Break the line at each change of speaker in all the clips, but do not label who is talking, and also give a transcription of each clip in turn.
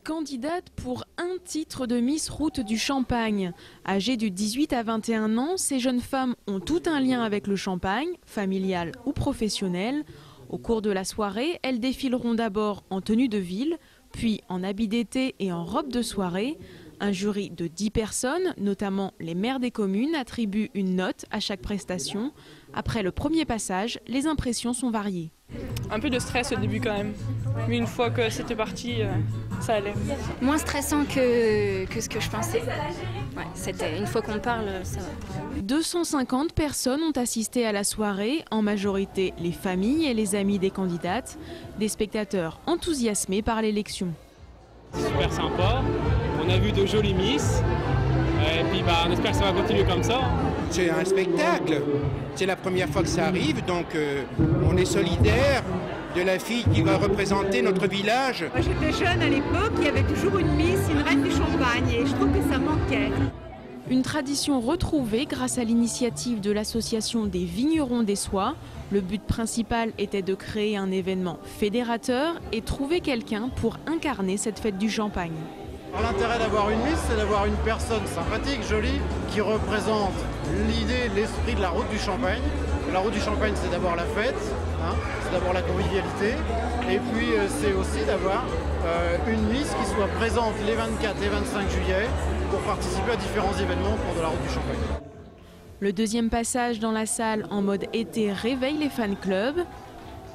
candidate pour un titre de Miss Route du Champagne. Âgées de 18 à 21 ans, ces jeunes femmes ont tout un lien avec le champagne, familial ou professionnel. Au cours de la soirée, elles défileront d'abord en tenue de ville, puis en habit d'été et en robe de soirée. Un jury de 10 personnes, notamment les maires des communes, attribue une note à chaque prestation. Après le premier passage, les impressions sont variées.
Un peu de stress au début quand même, mais une fois que c'était parti, ça allait.
Moins stressant que ce que je pensais. Ouais, c'était une fois qu'on parle, ça va.
250 personnes ont assisté à la soirée, en majorité les familles et les amis des candidates, des spectateurs enthousiasmés par l'élection.
Super sympa, on a vu de jolies miss, et puis on espère que ça va continuer comme ça.
C'est un spectacle, c'est la première fois que ça arrive, donc on est solidaire de la fille qui va représenter notre village.
Moi j'étais jeune à l'époque, il y avait toujours une miss, une reine du champagne, et je trouve que ça manquait.
Une tradition retrouvée grâce à l'initiative de l'association des vignerons des Soies. Le but principal était de créer un événement fédérateur et trouver quelqu'un pour incarner cette fête du champagne.
L'intérêt d'avoir une miss, c'est d'avoir une personne sympathique, jolie, qui représente l'idée, l'esprit de la route du champagne. La route du champagne, c'est d'abord la fête, c'est d'abord la convivialité, et puis c'est aussi d'avoir une miss qui soit présente les 24 et 25 juillet pour participer à différents événements au cours de la route du champagne.
Le deuxième passage dans la salle en mode été réveille les fan clubs.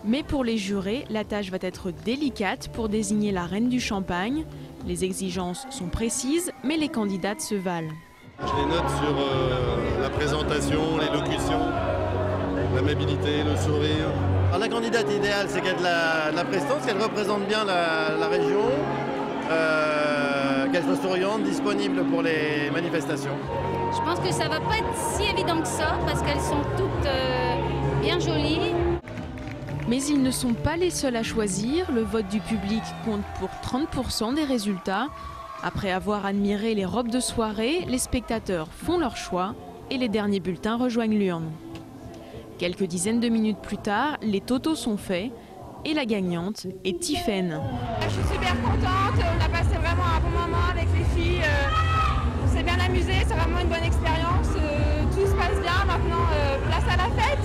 Mais pour les jurés, la tâche va être délicate pour désigner la reine du champagne. Les exigences sont précises, mais les candidates se valent.
Je les note sur la présentation, l'élocution, l'amabilité, le sourire. Alors, la candidate idéale, c'est qu'elle a de la prestance, qu'elle représente bien la région, qu'elle soit souriante, disponible pour les manifestations.
Je pense que ça va pas être si évident que ça, parce qu'elles sont toutes bien jolies.
Mais ils ne sont pas les seuls à choisir. Le vote du public compte pour 30% des résultats. Après avoir admiré les robes de soirée, les spectateurs font leur choix et les derniers bulletins rejoignent l'urne. Quelques dizaines de minutes plus tard, les totaux sont faits et la gagnante est Tiffaine.
Je suis super contente, on a passé vraiment un bon moment avec les filles. On s'est bien amusé, c'est vraiment une bonne expérience. Tout se passe bien, maintenant place à la fête.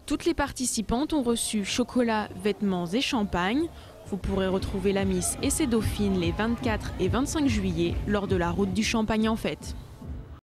Toutes les participantes ont reçu chocolat, vêtements et champagne. Vous pourrez retrouver la Miss et ses dauphines les 24 et 25 juillet lors de la route du Champagne en fête.